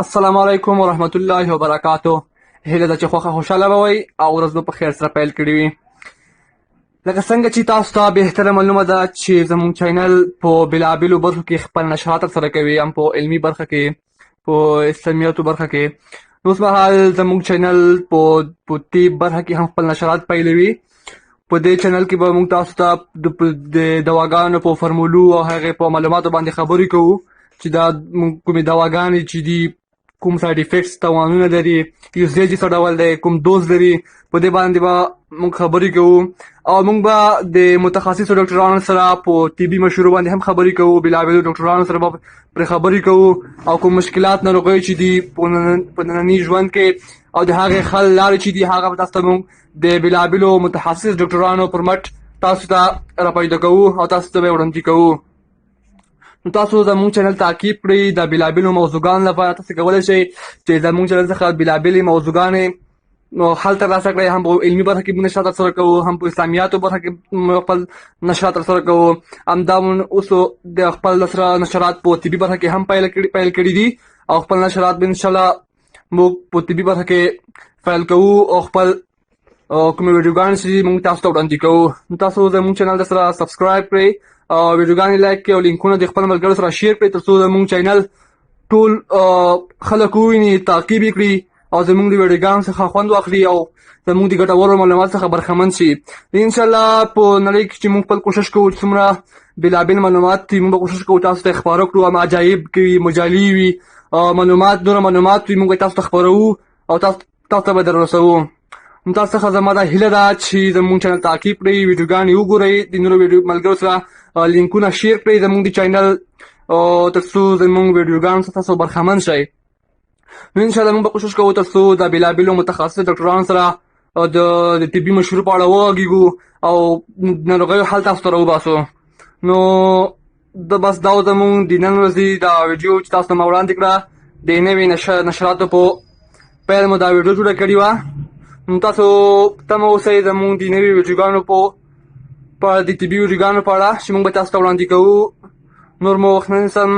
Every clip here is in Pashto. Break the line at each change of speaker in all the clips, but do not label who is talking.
السلام علیکم ورحمت الله وبرکاتو. هیله ده چې خوشحاله به وئ او ورځ به په خیر سره پیل کړې وي. لکه څنګه چې تاسو ته بهتره معلومه ده چې زموږ چینل په بېلابېلو برخو کې خپل نشرات ترسره کوي، هم په علمي برخه کې، په اسلامیاتو برخه کې. نو اوس مهال زموږ چینل په طب برخه کې هم خپل نشرات پیلوي. په دې چینل کې به موږ تاسو ته د دواګانو په فرمولو او هغې په معلوماتو باندې خبرې کوو چې دا کومې دواګانې چې دي کوم ساید افیکټس تاوانونه لري، یوزیج یې څه ډول دی، کوم دوز لري، په دې باندې به موږ خبرې کوو. او موږ به د متخصصو ډاکټرانو سره په طبي مشورو باندې هم خبرې کوو، بېلابېلو ډاکټرانو سره به پرې خبرې کوو او کوم مشکلات ناروغۍ چې دي په ننني ژوند کې او د هغې حل لارې چې دي هغه به تاسو ته موږ د بېلابېلو متخصص ډاکټرانو پر مټ تاسو ته راپیدا کوو او تاسو ته به یې وړاندې کوو. نو تاسو زموږ چینل تعقیب کړئ. د بېلابېلو موضوعګانو لپاره تاسو کولی شئ چې زموږ چینل څخه بېلابېلې موضوعګانې حل ترلاسه کړئ. هم په علمي برخه کې موږ نشرات ترسره کوو، هم په اسلامیاتو برخه کې خپل نشرات ترسره کوو. همدا اوس د خپل نشرات په طبي برخه کې هم پیل کړي دي او خپل نشرات به انشاءالله موږ په طبي برخه کې پیل کوو او خپل کومې ویډیوګانې چې موږ تاسو ته وړاندې کوو. نو تاسو زموږ چینل سره سبسکرایب کړئ او ویډیوګانې لایک کړئ او لینکونه د خپل ملګرو سره شیر کړئ تر څو زموږ چینل ټول خلک وویني، تعقیب یې کړي او زموږ د ویډیوګانو څخه خوند واخلي او زموږ د ګټورو معلوماتو څخه برخمن شي. انشاءالله په نړۍ کې چې موږ خپل کوشش کوو چې څومره بېلابېل معلومات وي موږ به کوشش کوو تاسو ته خپاره کړو. هم عجایب کې مجالي وي، نور معلومات وي، موږ تاسو ته خپروو او تاسو ته به در رسوو. نو تاسو څخه زما دا هیله ده چې زموږ چینل تعقیب کړئ، ویډیوګانې وګورئ، د نورو ملګرو سره لینکونه شیر کړئ زموږ د چینل تر څو زموږ ویډیوګانو څخه تاسو برخمن شئ. نو انشاءالله موږ به کوشش کوو تر څو د بېلابېلو متخصص ډاکټرانو سره د طبي مشورو په اړه وغږېږو او ناروغیو حل تاسو ته راوباسو. نو بس دا زموږ د نن ورځې دا ویډیو چې تاسو ته ما وړاندې کړه د نوې نشراتو په پیل مو دا ویډیو جوړه کړې وه. نو تاسو تمه اوسئ زموږ د نوي ویډیوګانو په د طبي ویډیوګانو په اړه چې موږ به تاسو ته وړاندې کوو. نور مو وخت نه نیسم،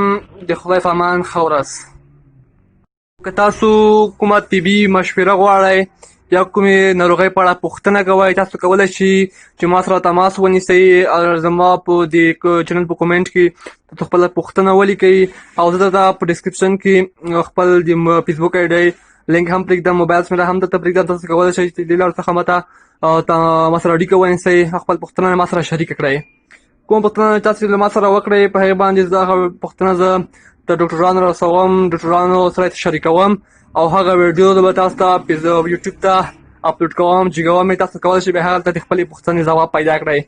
د خدای په امان ښه ورځ. که تاسو کومه طبي مشوره غواړئ یا کومې ناروغۍ په اړه پوښتنه کوئ تاسو کولی شئ چې ما سره تماس ونیسئ او زما په د چینل په کومنټ کې تاسو خپله پوښتنه ولیکئ او زه درته په ډسکرپشن کې خپل د فیسبوک آی ډی لینک هم پرېږدم، موبایل شمېره هم درته پرېږدم. تاسو کولی شئ چې دې لارو څخه ما سره اړیکه ونیسئ، خپل پوښتنه ما سره شریکه کړئ. کومه پوښتنه تاسو له ما سره وکړئ په هغې باندې زه هغه پوښتنه زه د ډاکټرانو رسوم، ډاکټرانو سره یې شریکوم او هغه ویډیو به تاسو ته یوټیوب ته اپلوډ کوم، جوړوم یې. تاسو کولی شئ بیا هلته د خپلې پوښتنې ځواب پیدا کړئ.